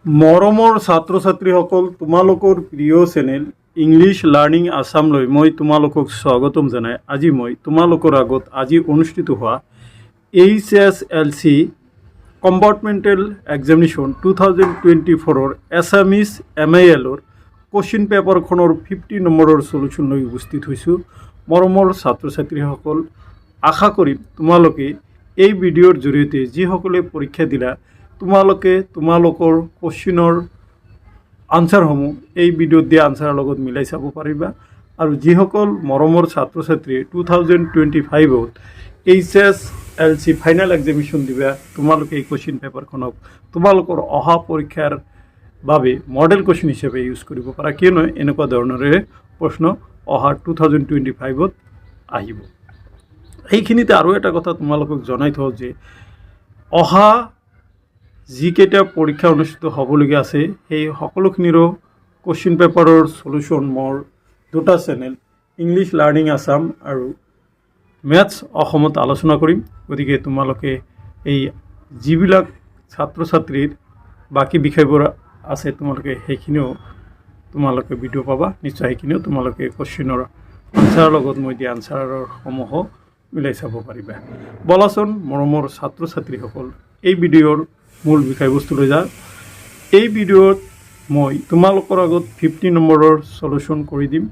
মৰমৰ ছাত্ৰ ছাত্ৰীসকল, তোমালোকৰ প্ৰিয় চেনেল ইংলিছ লাৰ্ণিং আছামলৈ মই তোমালোকক স্বাগতম জনাই আজি মই তোমালোকৰ আগত আজি অনুষ্ঠিত হোৱা HSLC কম্পাৰ্টমেণ্টেল এক্সামিনেশ্যন 2024 এছামিজ MILৰ কুৱেশ্যন পেপাৰখনৰ 50 নম্বৰৰ সলিউশ্যন লৈ উপস্থিত হৈছোঁ। মৰমৰ ছাত্ৰ ছাত্ৰীসকল, আশা কৰিম তোমালোকে এই ভিডিঅ'ৰ জৰিয়তে যিসকলে পৰীক্ষা দিলা তোমালোকে তোমালোকৰ কুৱেশ্যনৰ আনচাৰসমূহ এই ভিডিঅ'ত দিয়া আনচাৰৰ লগত মিলাই চাব পাৰিবা। আৰু যিসকল মৰমৰ ছাত্ৰ ছাত্ৰীয়ে 2025ত HSLC ফাইনেল এক্সামিনেশ্যন দিবা তোমালোকে এই কুৱেশ্যন পেপাৰখনক তোমালোকৰ অহা পৰীক্ষাৰ বাবে মডেল কুৱেশ্যন হিচাপে ইউজ কৰিব পাৰা, কিয়নো এনেকুৱা ধৰণৰে প্ৰশ্ন অহা 2025ত আহিব। এইখিনিতে আৰু এটা কথা তোমালোকক জনাই থওঁ যে অহা যিকেইটা পৰীক্ষা অনুষ্ঠিত হ'বলগীয়া আছে সেই সকলোখিনিৰো কুৱেশ্যন পেপাৰৰ সলিউশ্যন মোৰ দুটা চেনেল ইংলিছ লাৰ্ণিং আছাম আৰু মেথছ অসমত আলোচনা কৰিম। গতিকে তোমালোকে এই যিবিলাক ছাত্ৰ ছাত্ৰীৰ বাকী বিষয়বোৰ আছে তোমালোকে সেইখিনিও তোমালোকে ভিডিঅ' পাবা, নিশ্চয় সেইখিনিও তোমালোকে কুৱেশ্যনৰ আনচাৰৰ লগত মই দিয়া আনচাৰসমূহ মিলাই চাব পাৰিবা। বলাচোন মৰমৰ ছাত্ৰ ছাত্ৰীসকল, এই ভিডিঅ'ৰ মূল বিষয়বস্তুলৈ যাওঁ। এই ভিডিঅ'ত মই তোমালোকৰ আগত 50 নম্বৰৰ সলিউশ্যন কৰি দিম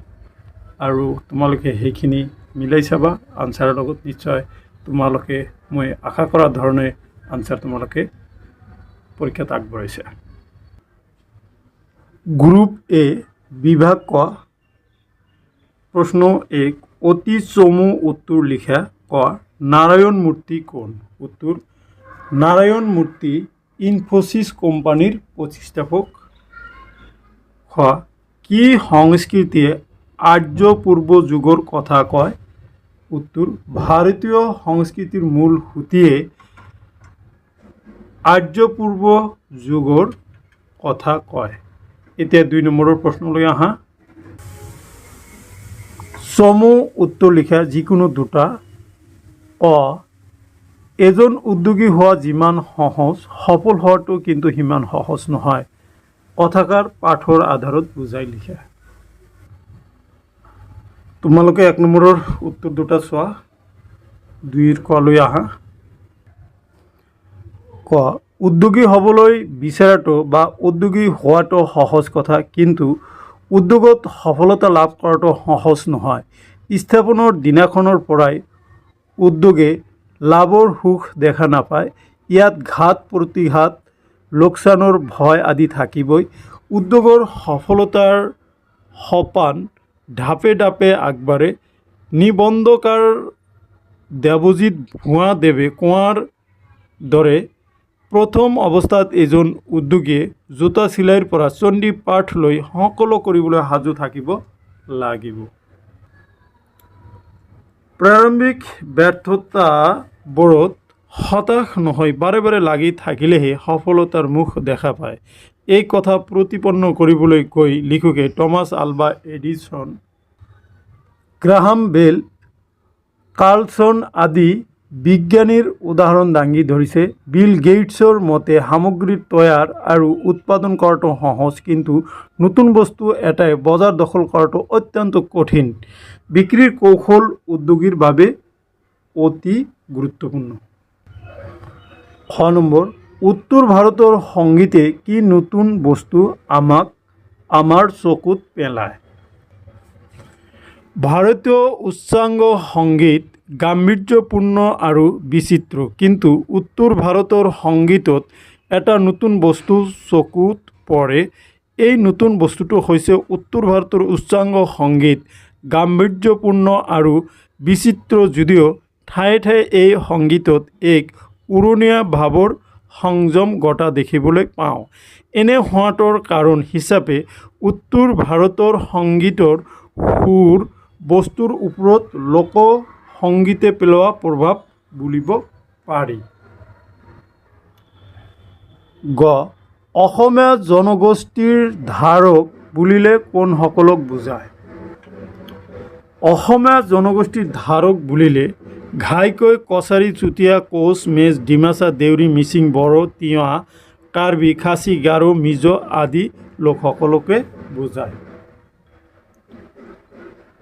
আৰু তোমালোকে সেইখিনি মিলাই চাবা আনচাৰৰ লগত। নিশ্চয় তোমালোকে মই আশা কৰা ধৰণে আনচাৰ তোমালোকে পৰীক্ষাত আগবঢ়াইছে। গ্ৰুপ এ বিভাগ ক প্ৰশ্ন 1 অতি চমু উত্তৰ লিখা। ক নাৰায়ণ মূৰ্তি কোন? উত্তৰ নাৰায়ণ মূৰ্তি ইনফোসিস কোম্পানীৰ প্ৰতিষ্ঠাপক। খ কি সংস্কৃতিয়ে আৰ্য পূৰ্ব যুগৰ কথা কয়? উত্তৰ ভাৰতীয় সংস্কৃতিৰ মূল সুঁতিয়ে আৰ্য পূৰ্ব যুগৰ কথা কয়। এতিয়া 2 নম্বৰৰ প্ৰশ্নলৈ আহা। চমু উত্তৰ লিখা যিকোনো দুটা। অ এজন উদ্যোগী হোৱা যিমান সহজ সফল হোৱাটো কিন্তু সিমান সহজ নহয়। কথাষাৰ পাঠৰ আধাৰত বুজাই লিখা। তোমালোকে 1 নম্বৰৰ উত্তৰ দুটা চোৱা। 2ৰ কলৈ আহা। ক উদ্যোগী হ'বলৈ বিচৰাটো বা উদ্যোগী হোৱাটো সহজ কথা, কিন্তু উদ্যোগত সফলতা লাভ কৰাটো সহজ নহয়। স্থাপনৰ দিনাখনৰ পৰাই উদ্যোগে লাভৰ সুখ দেখা নাপায়। ইয়াত ঘাত প্ৰতিঘাত লোকচানৰ ভয় আদি থাকিবই। উদ্যোগৰ সফলতাৰ সোপান ঢাপে ঢাপে আগবাঢ়ে। নিবন্ধকাৰ দেৱজিৎ ভুৱাদেৱে কোৱাৰ দৰে প্ৰথম অৱস্থাত এজন উদ্যোগীয়ে জোতা চিলাইৰ পৰা চণ্ডী পাঠ লৈ সকলো কৰিবলৈ সাজু থাকিব লাগিব। প্ৰাৰম্ভিক ব্যৰ্থতাবোৰত হতাশ নহয়, বাৰে বাৰে লাগি থাকিলেহে সফলতাৰ মুখ দেখা পায়। এই কথা প্ৰতিপন্ন কৰিবলৈ গৈ লিখকে টমাছ আলভা এডিসন, গ্ৰাহাম বেল, কাৰ্লছন আদি বিজ্ঞানীৰ উদাহৰণ দাঙি ধৰিছে। বিল গেটছৰ মতে সামগ্ৰী তৈয়াৰ আৰু উৎপাদন কৰাটো সহজ, কিন্তু নতুন বস্তু এটাই বজাৰ দখল কৰাটো অত্যন্ত কঠিন। বিক্ৰীৰ কৌশল উদ্যোগীৰ বাবে অতি গুৰুত্বপূৰ্ণ। খ নম্বৰ উত্তৰ ভাৰতৰ সংগীতে কি নতুন বস্তু আমাৰ চকুত পেলায়? ভাৰতীয় উচ্চাংগ সংগীত গাম্ভীৰ্যপূৰ্ণ আৰু বিচিত্ৰ, কিন্তু উত্তৰ ভাৰতৰ সংগীতত এটা নতুন বস্তু চকুত পৰে। এই নতুন বস্তুটো হৈছে উত্তৰ ভাৰতৰ উচ্চাংগ সংগীত গাম্ভীৰ্যপূৰ্ণ আৰু বিচিত্ৰ, যদিও ঠায়ে ঠায়ে এই সংগীতত এক উৰণীয়া ভাৱৰ সংযম ঘটা দেখিবলৈ পাওঁ। এনে হোৱাটোৰ কাৰণ হিচাপে উত্তৰ ভাৰতৰ সংগীতৰ সুৰ বস্তুৰ ওপৰত লোক সংগীতে পেলোৱা প্ৰভাৱ বুলিব পাৰি। গ অসমীয়া জনগোষ্ঠীৰ ধাৰক বুলিলে কোনসকলক বুজায়? অসমীয়া জনগোষ্ঠীৰ ধাৰক বুলিলে ঘাইকৈ, কছাৰী, চুতীয়া, কোচ, মেচ, ডিমাচা, দেউৰী, মিচিং, বড়ো, তিৱা, কাৰ্বি, খাচী, গাৰো, মিজো আদি লোকসকলকে বুজায়।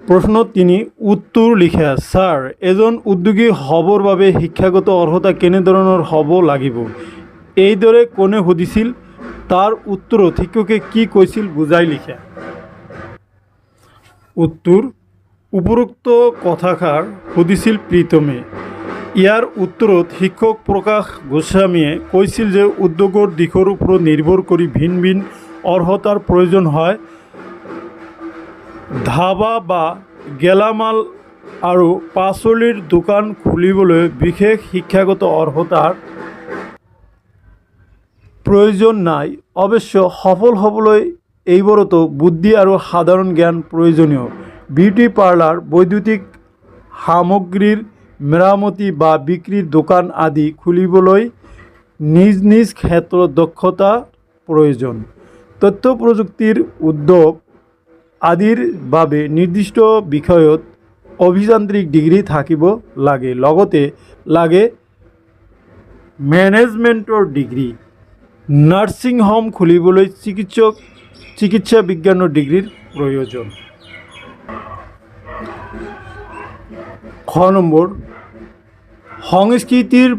প্ৰশ্ন 3 উত্তৰ লিখা। ছাৰ, এজন উদ্যোগী হ'বৰ বাবে শিক্ষাগত অৰ্হতা কেনেধৰণৰ হ'ব লাগিব? এইদৰে কোনে সুধিছিল? তাৰ উত্তৰত শিক্ষকে কি কৈছিল বুজাই লিখা। উত্তৰ, উপৰোক্ত কথাষাৰ সুধিছিল প্ৰীতমে। ইয়াৰ উত্তৰত শিক্ষক প্ৰকাশ গোস্বামীয়ে কৈছিল যে উদ্যোগৰ দিশৰ ওপৰত নিৰ্ভৰ কৰি ভিন ভিন অৰ্হতাৰ প্ৰয়োজন হয়। ধাবা বা গেলামাল আৰু পাচলিৰ দোকান খুলিবলৈ বিশেষ শিক্ষাগত অৰ্হতাৰ প্ৰয়োজন নাই। অৱশ্য সফল হ'বলৈ এইবোৰতো বুদ্ধি আৰু সাধাৰণ জ্ঞান প্ৰয়োজনীয়। বিউটি পাৰ্লাৰ, বৈদ্যুতিক সামগ্ৰীৰ মেৰামতি বা বিক্ৰীৰ দোকান আদি খুলিবলৈ নিজ নিজ ক্ষেত্ৰত দক্ষতা প্ৰয়োজন। তথ্য প্ৰযুক্তিৰ উদ্যোগ আদিৰ বাবে নিৰ্দিষ্ট বিষয়ত অভিযান্ত্ৰিক ডিগ্ৰী থাকিব লাগে। লগতে লাগে মেনেজমেণ্টৰ ডিগ্ৰী। নাৰ্ছিং হোম খুলিবলৈ চিকিৎসা বিজ্ঞানৰ ডিগ্ৰীৰ প্ৰয়োজন। খ নম্বৰ, সংস্কৃতিৰ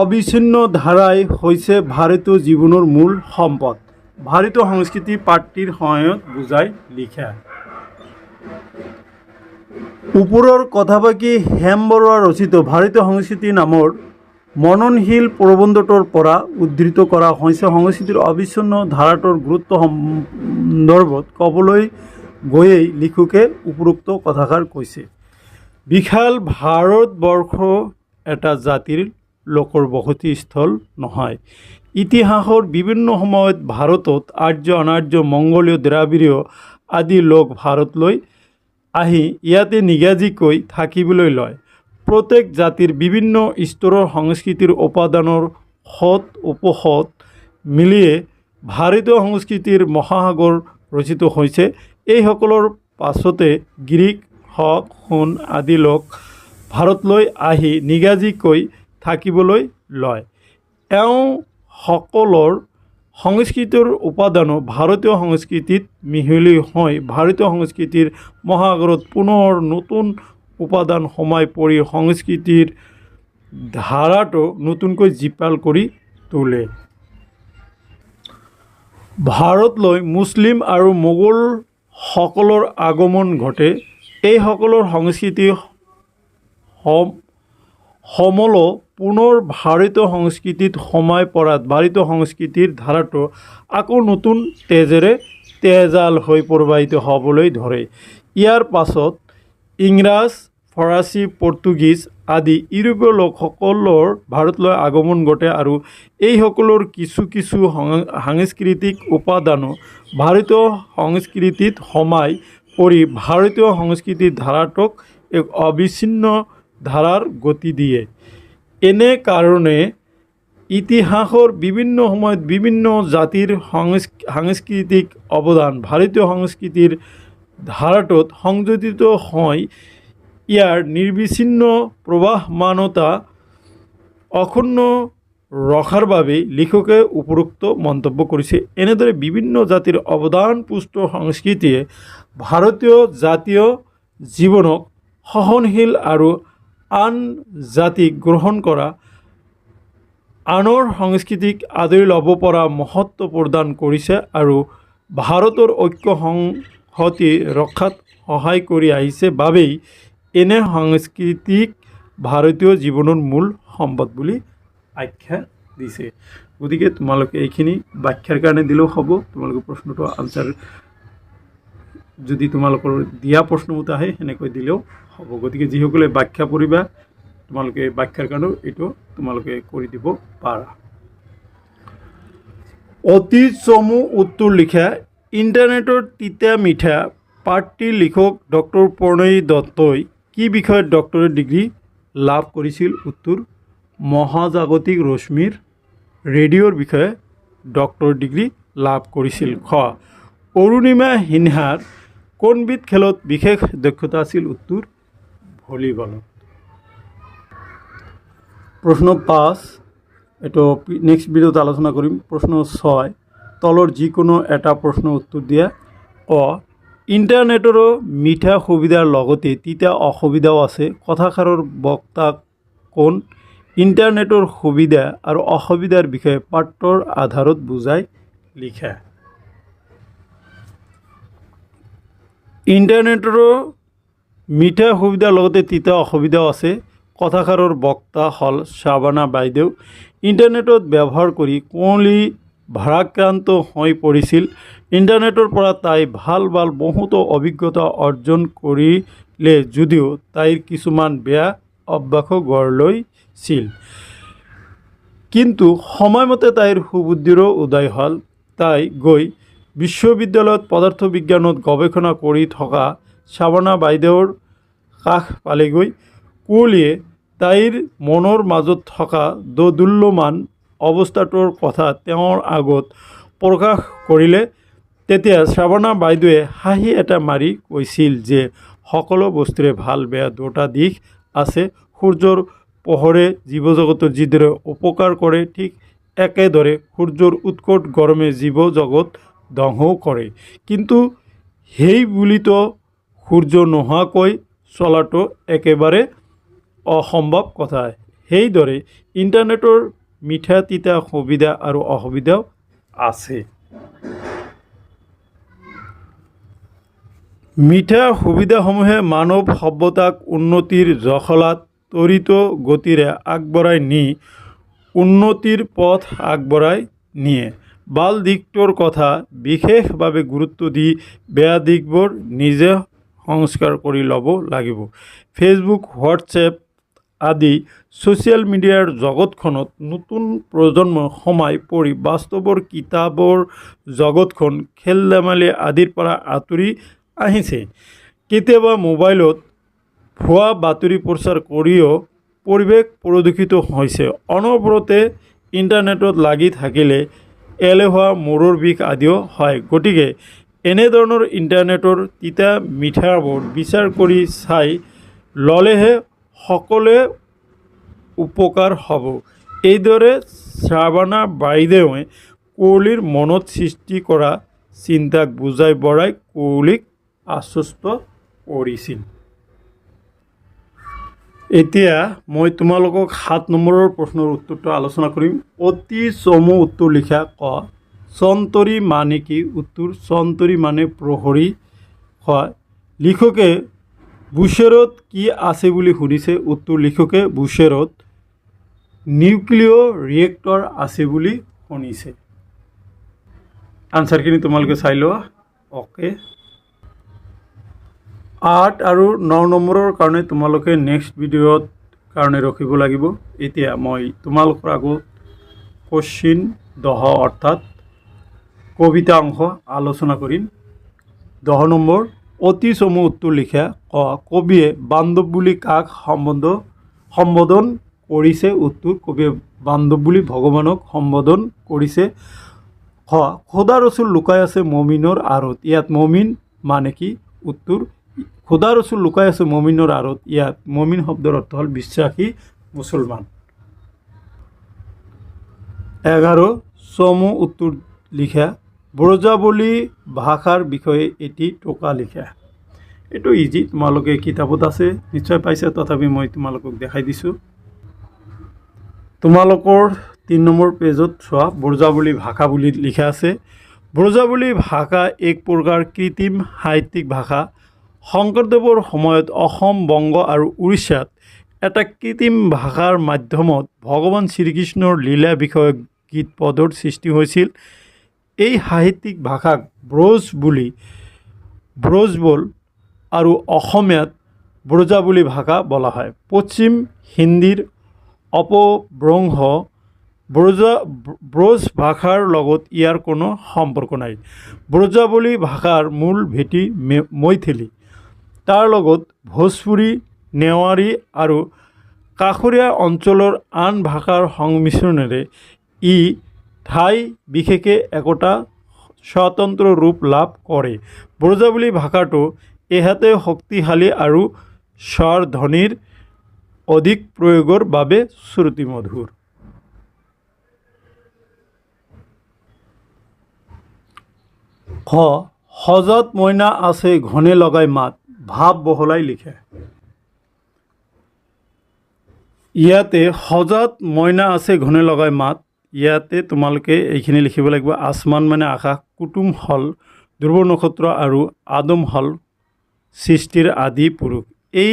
অবিচ্ছিন্ন ধাৰাই হৈছে ভাৰতীয় জীৱনৰ মূল সম্পদ। ভাৰতীয় সংস্কৃতি পাঠটিৰ সহায়ত বুজাই লিখা। ওপৰৰ কথাফাকি হেম বৰুৱা ৰচিত ভাৰতীয় সংস্কৃতি নামৰ মননশীল প্ৰবন্ধটোৰ পৰা উদ্ধৃত কৰা হৈছে। সংস্কৃতিৰ অবিচ্ছিন্ন ধাৰাটোৰ গুৰুত্ব সন্দৰ্ভত ক'বলৈ গৈয়ে লিখকে উপৰোক্ত কথাষাৰ কৈছে। বিশাল ভাৰতবৰ্ষ এটা জাতিৰ লোকৰ বসতিস্থল নহয়। ইতিহাসৰ বিভিন্ন সময়ত ভাৰতত আৰ্য, অনাৰ্য, মংগোলীয়, দ্ৰাবিড়ীয় আদি লোক ভাৰতলৈ আহি ইয়াতে নিগাজীকৈ থাকিবলৈ লয়। প্ৰত্যেক জাতিৰ বিভিন্ন স্তৰৰ সংস্কৃতিৰ উপাদানৰ সৎ উপসৎ মিলিয়ে ভাৰতীয় সংস্কৃতিৰ মহাসাগৰ ৰচিত হৈছে। এইসকলৰ পাছতে গ্ৰীক, শক, হুন আদি লোক ভাৰতলৈ আহি নিগাজীকৈ থাকিবলৈ লয়। এওঁ সকলৰ সংস্কৃতিৰ উপাদানো ভাৰতীয় সংস্কৃতিত মিহলি হৈ ভাৰতীয় সংস্কৃতিৰ মহাসাগৰত পুনৰ নতুন উপাদান সোমাই পৰি সংস্কৃতিৰ ধাৰাটো নতুনকৈ জীপাল কৰি তোলে। ভাৰতলৈ মুছলিম আৰু মোগল সকলৰ আগমন ঘটে। এইসকলৰ সংস্কৃতি সমল পুনৰ ভাৰতীয় সংস্কৃতিত সোমাই পৰাত ভাৰতীয় সংস্কৃতিৰ ধাৰাটো আকৌ নতুন তেজেৰে তেজাল হৈ প্ৰবাহিত হ'বলৈ ধৰে। ইয়াৰ পাছত ইংৰাজ, ফৰাচী, পৰ্তুগীজ আদি ইউৰোপীয় লোকসকলৰ ভাৰতলৈ আগমন ঘটে আৰু এইসকলৰ কিছু কিছু সাংস্কৃতিক উপাদানো ভাৰতীয় সংস্কৃতিত সোমাই পৰি ভাৰতীয় সংস্কৃতিৰ ধাৰাটোক এক অবিচ্ছিন্ন ধাৰাৰ গতি দিয়ে। এনে কাৰণে ইতিহাসৰ বিভিন্ন সময়ত বিভিন্ন জাতিৰ সাংস্কৃতিক অৱদান ভাৰতীয় সংস্কৃতিৰ ধাৰাটোত সংযোজিত হৈ ইয়াৰ নিৰ্বিচ্ছিন্ন প্ৰবাহমানতা অক্ষুণ্ণ ৰখাৰ বাবে লিখকে উপৰোক্ত মন্তব্য কৰিছে। এনেদৰে বিভিন্ন জাতিৰ অৱদানপুষ্ট সংস্কৃতিয়ে ভাৰতীয় জাতীয় জীৱনক সহনশীল আৰু আন জাতিক গ্ৰহণ কৰা আনৰ সংস্কৃতিক আদৰি ল'ব পৰা মহত্ব প্ৰদান কৰিছে আৰু ভাৰতৰ ঐক্য সংহতি ৰক্ষাত সহায় কৰি আহিছে বাবেই এনে সংস্কৃতিক ভাৰতীয় জীৱনৰ মূল সম্পদ বুলি আখ্যা দিছে। গতিকে তোমালোকে এইখিনি ব্যাখ্যাৰ কাৰণে দিলেও হ'ব। তোমালোকে প্ৰশ্নটো আনচাৰ যদি তোমালোকৰ দিয়া প্ৰশ্নমতে আহে সেনেকৈ দিলেও হ'ব। গতিকে যিসকলে ব্যাখ্যা পঢ়িবা তোমালোকে ব্যাখ্যাৰ কাৰণেও এইটো তোমালোকে কৰি দিব পাৰা। অতি চমু উত্তৰ লিখা। ইণ্টাৰনেটৰ তিতা মিঠা পাঠটিৰ লিখক ডক্টৰ প্ৰণয়ী দত্তই কি বিষয়ত ডক্টৰেট ডিগ্ৰী লাভ কৰিছিল? উত্তৰ, মহাজাগতিক ৰশ্মিৰ ৰেডিঅ'ৰ বিষয়ে ডক্টৰেট ডিগ্ৰী লাভ কৰিছিল। খ, অৰুণিমা সিনহাৰ কোনবিধ খেলত বিশেষ দক্ষতা আছিল? উত্তৰ, ভলীবলত। প্ৰশ্ন 5, এইটো নেক্সট ভিডিওত আলোচনা কৰিম। প্ৰশ্ন 6 তলৰ যিকোনো এটা প্ৰশ্নৰ উত্তৰ দিয়া। ইণ্টাৰনেটৰো মিঠা সুবিধাৰ লগতে তিতা অসুবিধাও আছে। কথাষাৰৰ বক্তা কোন? ইণ্টাৰনেটৰ সুবিধা আৰু অসুবিধাৰ বিষয়ে পাঠৰ আধাৰত বুজাই লিখা। ইণ্টাৰনেটৰো মিঠা সুবিধাৰ লগতে তিতা অসুবিধাও আছে। কথাষাৰৰ বক্তা হ'ল শ্ৰাৱণা বাইদেউ। ইণ্টাৰনেটত ব্যৱহাৰ কৰি কুঁৱলী ভাৰাক্ৰান্ত হৈ পৰিছিল। ইণ্টাৰনেটৰ পৰা তাই ভাল বহুতো অভিজ্ঞতা অৰ্জন কৰিলে যদিও তাইৰ কিছুমান বেয়া অভ্যাসো গঢ় লৈছিল। কিন্তু সময়মতে তাইৰ সুবুদ্ধিৰো উদয় হ'ল। তাই গৈ বিশ্ববিদ্যালয়ত পদাৰ্থ বিজ্ঞানত গৱেষণা কৰি থকা শ্ৰাৱণা বাইদেউৰ কাষ পালেগৈ। কুঁৱলীয়ে তাইৰ মনৰ মাজত থকা দোদুল্যমান অৱস্থাটোৰ কথা তেওঁৰ আগত প্ৰকাশ কৰিলে। তেতিয়া শ্ৰাৱণা বাইদেৱে হাঁহি এটা মাৰি কৈছিল যে সকলো বস্তুৰে ভাল বেয়া দুটা দিশ আছে। সূৰ্যৰ পোহৰে জীৱজগতৰ যিদৰে উপকাৰ কৰে, ঠিক একেদৰে সূৰ্যৰ উৎকট গৰমে জীৱজগত ধ্বংসও কৰে। কিন্তু সেই বুলিতো সূৰ্য নোহোৱাকৈ চলাটো একেবাৰে অসম্ভৱ কথা। সেইদৰে ইণ্টাৰনেটৰ মিঠা তিতা সুবিধা আৰু অসুবিধাও আছে। মিঠা সুবিধাসমূহে মানৱ সভ্যতাক উন্নতিৰ জখলাত ত্বৰিত গতিৰে আগবঢ়াই নি উন্নতিৰ পথ আগবঢ়াই নিয়ে। ভাল দিশটোৰ কথা বিশেষভাৱে গুৰুত্ব দি বেয়া দিশবোৰ নিজে সংস্কাৰ কৰি ল'ব লাগিব। ফেচবুক, হোৱাটছএপ আদি ছ'চিয়েল মিডিয়াৰ জগতখনত নতুন প্ৰজন্ম সোমাই পৰি বাস্তৱৰ কিতাপৰ জগতখন খেল ধেমালি আদিৰ পৰা আঁতৰি আহিছে। কেতিয়াবা মোবাইলত ভুৱা বাতৰি প্ৰচাৰ কৰিও পৰিৱেশ প্ৰদূষিত হৈছে। অনবৰতে ইণ্টাৰনেটত লাগি থাকিলে এলেহুৱা, মূৰৰ বিষ আদিও হয়। গতিকে এনেধৰণৰ ইণ্টাৰনেটৰ তিতা মিঠাবোৰ বিচাৰ কৰি চাই ল'লেহে সকলোৱে উপকাৰ হ'ব। এইদৰে শ্ৰাৱণা বাইদেৱে কুঁৱলীৰ মনত সৃষ্টি কৰা চিন্তাক বুজাই বঢ়াই কুঁৱলীক আশ্বস্ত কৰিছিল। এতিয়া মই তোমালোকক 7 নম্বৰৰ প্ৰশ্নৰ উত্তৰটো আলোচনা কৰিম। অতি চমু উত্তৰ লিখা। ক চন্তৰী মানে কি? উত্তৰ চন্তৰী মানে প্ৰহৰী। হয়, লিখকে বুশ্বেৰত কি আছে বুলি সুধিছে। উত্তৰ লিখকে বুশ্বেৰত নিউক্লিয় ৰিয়েক্টৰ আছে বুলি শুনিছে। আনচাৰখিনি তোমালোকে চাই লোৱা। অ'কে। 8 আৰু 9 নম্বৰৰ কাৰণে তোমালোকে নেক্সট ভিডিঅ'ত কাৰণে ৰখিব লাগিব। এতিয়া মই তোমালোকৰ আগত কোশ্চিন 10 অৰ্থাৎ কবিতা অংশ আলোচনা কৰিম। 10 নম্বৰ অতি চমু উত্তৰ লিখা। ক কবিয়ে বান্ধৱ বুলি কাক সম্বোধন কৰিছে? উত্তৰ কবিয়ে বান্ধৱ বুলি ভগৱানক সম্বোধন কৰিছে। খ খোদা ৰচুল লুকাই আছে মমিনৰ আঁৰত। ইয়াত মমিন মানে কি? উত্তৰ খোদা ৰচুল লুকাই আছে মমিনৰ আঁৰত। ইয়াত মমিন শব্দৰ অৰ্থ হ'ল বিশ্বাসী মুছলমান। 11 চমু উত্তৰ লিখা। ব্ৰজাৱলী ভাষাৰ বিষয়ে এটি টোকা লিখা। এইটো ইজি, তোমালোকে কিতাপত আছে নিশ্চয় পাইছা, তথাপি মই তোমালোকক দেখাই দিছোঁ। তোমালোকৰ 3 নম্বৰ পেজত চোৱা, ব্ৰজাৱলী ভাষা বুলি লিখা আছে। ব্ৰজাৱলী ভাষা এক প্ৰকাৰ কৃত্ৰিম সাহিত্যিক ভাষা। শংকৰদেৱৰ সময়ত অসম, বংগ আৰু উৰিষ্যাত এটা কৃত্ৰিম ভাষাৰ মাধ্যমত ভগৱান শ্ৰীকৃষ্ণৰ লীলা বিষয়ক গীত পদৰ সৃষ্টি হৈছিল। এই সাহিত্যিক ভাষাক ব্ৰজবোল আৰু অসমীয়াত ব্ৰজাৱলী ভাষা বোলা হয়। পশ্চিম হিন্দীৰ অপভ্ৰংশ ব্ৰজ ভাষাৰ লগত ইয়াৰ কোনো সম্পৰ্ক নাই। ব্ৰজাৱলী ভাষাৰ মূল ভেটি মৈথিলী। তাৰ লগত ভোজপুৰী, নেৱাৰী আৰু কাষৰীয়া অঞ্চলৰ আন ভাষাৰ সংমিশ্ৰণেৰে ই ঠাই বিশেষে একোটা স্বতন্ত্ৰ ৰূপ লাভ কৰে। ব্ৰজাৱলী ভাষাটো এহাতে শক্তিশালী আৰু স্বৰ ধ্বনিৰ অধিক প্ৰয়োগৰ বাবে শ্ৰুতিমধুৰ। খ হজত মইনা আছে ঘনে লগাই মাত ভাৱ বহলাই লিখে। ইয়াতে হজত মইনা আছে ঘনে লগাই মাত, ইয়াতে তোমালোকে এইখিনি লিখিব লাগিব। আসমান মানে আকাশ, কুটুম হল ধ্ৰুৱ নক্ষত্ৰ আৰু আদম হল সৃষ্টিৰ আদি পুৰুষ। এই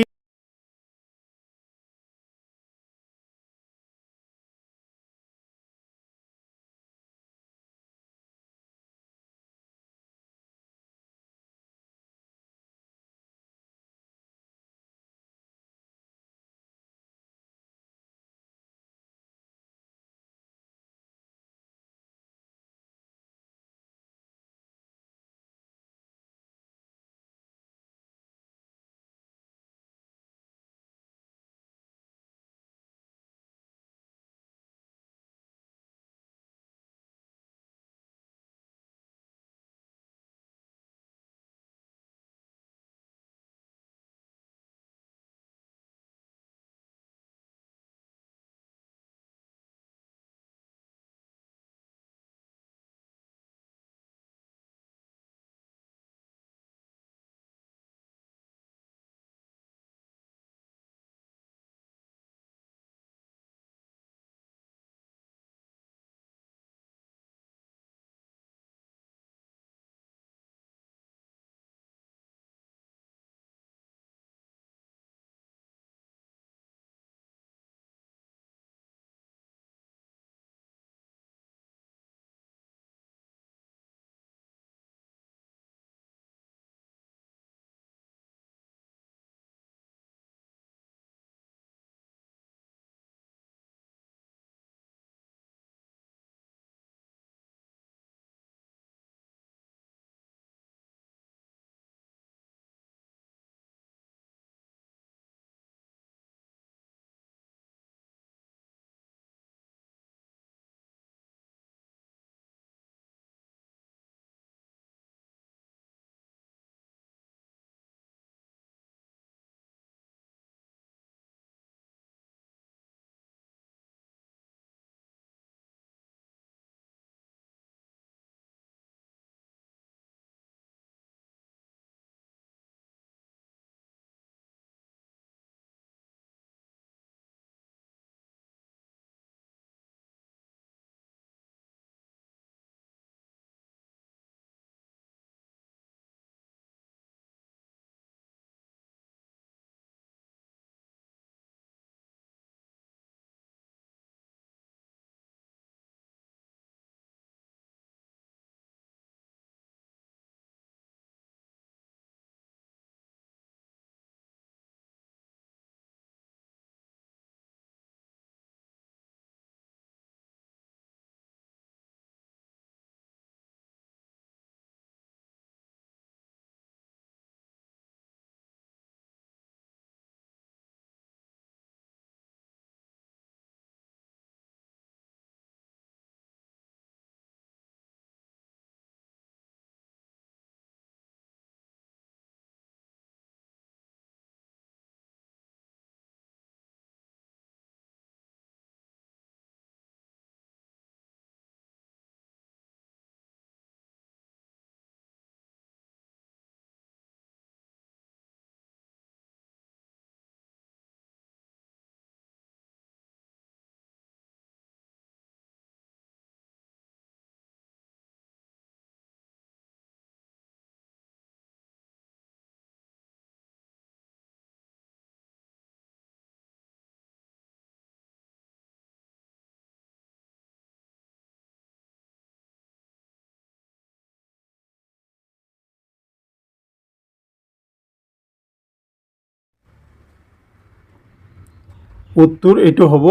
উত্তৰ এইটো হ'ব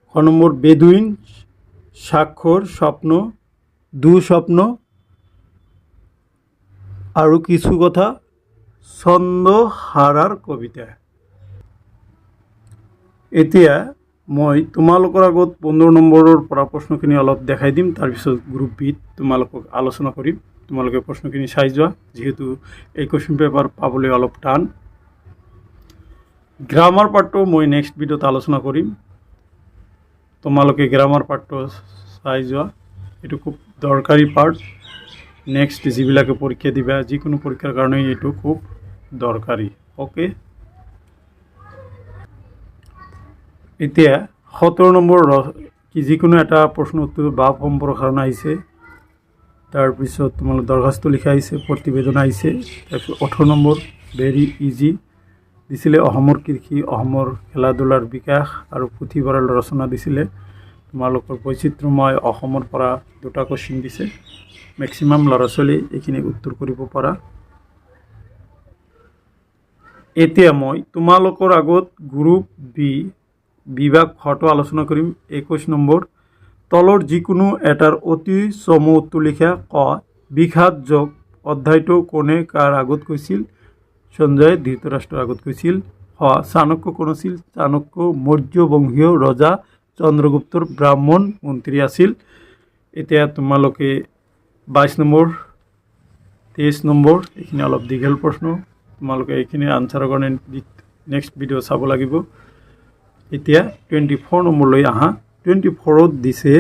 খ নম্বৰ বেদুইন, স্বাক্ষৰ, স্বপ্ন, দুঃস্বপ্ন আৰু কিছু কথা, ছন্দহাৰাৰ কবিতা। এতিয়া মই তোমালোকৰ আগত 15 নম্বৰৰ পৰা প্ৰশ্নখিনি অলপ দেখাই দিম, তাৰপিছত গ্ৰুপ বিত তোমালোকক আলোচনা কৰিম। তোমালোকে প্ৰশ্নখিনি চাই যোৱা, যিহেতু এই কুৱেশ্যন পেপাৰ পাবলৈ অলপ টান। গ্ৰামাৰ পাৰ্টটো মই নেক্সট ভিডিঅ'ত আলোচনা কৰিম, তোমালোকে গ্ৰামাৰ পাৰ্টটো চাই যোৱা, এইটো খুব দৰকাৰী পাৰ্ট। নেক্সট যিবিলাকে পৰীক্ষা দিবা যিকোনো পৰীক্ষাৰ কাৰণে এইটো খুব দৰকাৰী ওকে এতিয়া 17 নম্বৰ কি যিকোনো এটা প্ৰশ্ন উত্তৰ বা সম্প্ৰসাৰণ আহিছে তাৰপিছত তোমালোক দৰখাস্ত লিখা আহিছে প্ৰতিবেদন আহিছে তাৰপিছত 18 নম্বৰ ভেৰি ইজি দিছিলে অসমৰ কৃষি অসমৰ খেলা ধূলাৰ বিকাশ আৰু পুথিভঁৰাল ৰচনা দিছিলে তোমালোকৰ বৈচিত্ৰ্যময় অসমৰ পৰা দুটা কোৱেশ্চন দিছে মেক্সিমাম ল'ৰা ছোৱালী এইখিনি উত্তৰ কৰিব পৰা এতিয়া মই তোমালোকৰ আগত গ্ৰুপ বি বিভাগ খটো আলোচনা কৰিম 21 নম্বৰ তলৰ যিকোনো এটাৰ অতি চমু উত্তৰ লিখা ক বিখ্যাত যোগ অধ্যায়টো কোনে কাৰ আগত কৈছিল সঞ্জয় ধৃতৰাষ্ট্ৰৰ আগত কৈছিল হ চাণক্য কোন আছিল চাণক্য মৌৰ্য বংশীয় ৰজা চন্দ্ৰগুপ্তৰ ব্ৰাহ্মণ মন্ত্ৰী আছিল এতিয়া তোমালোকে 22 নম্বৰ 23 নম্বৰ এইখিনি অলপ দীঘল প্ৰশ্ন তোমালোকে এইখিনি আনসাৰৰ কাৰণে নেক্সট ভিডিঅ' চাব লাগিব এতিয়া 24 নম্বৰলৈ আহা 24ত দিছে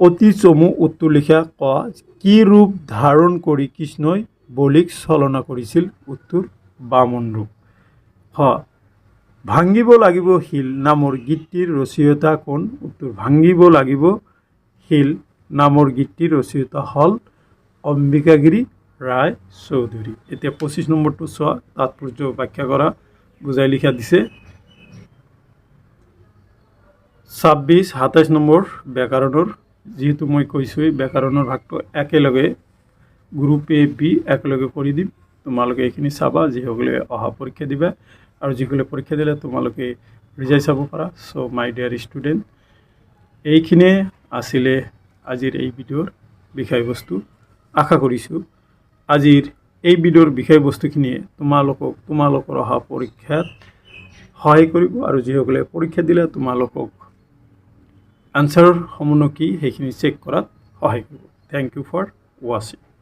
অতি চমু উত্তৰ লিখা ক কি ৰূপ ধাৰণ কৰি কৃষ্ণই বলিক ছলনা কৰিছিল উত্তৰ বামন ৰূপ হ ভাঙিব লাগিব শিল নামৰ গীতটিৰ ৰচয়িতা কোন উত্তৰ ভাঙিব লাগিব শিল নামৰ গীতটিৰ ৰচয়িতা হল অম্বিকাগিৰি ৰায় চৌধুৰী এতিয়া 25 নম্বৰটো চোৱা তাৎপৰ্য ব্যাখ্যা কৰা বুজাই লিখা দিছে 26 27 নম্বৰ ব্যাকৰণৰ যেহেতু মই কৈছোঁই ব্যাকৰণৰ ভাগটো একেলগে গ্ৰুপ এ বি একেলগে কৰি দিম তোমালোকে এইখিনি চাবা যিসকলে অহা পৰীক্ষা দিবা আৰু যিসকলে পৰীক্ষা দিলে তোমালোকে ৰিজাই চাব পাৰা সো মাই ডিয়াৰ ষ্টুডেণ্ট এইখিনি আছিলে আজিৰ এই ভিডিঅ'ৰ বিষয়বস্তু আশা কৰিছোঁ আজিৰ এই ভিডিঅ'ৰ বিষয়বস্তুখিনিয়ে তোমালোকৰ অহা পৰীক্ষাত সহায় কৰিব আৰু যিসকলে পৰীক্ষা দিলে তোমালোকক আনসাৰৰ সমূহ কি সেইখিনি চেক কৰাত সহায় কৰিব থ্যাংক ইউ ফৰ ৱাচিং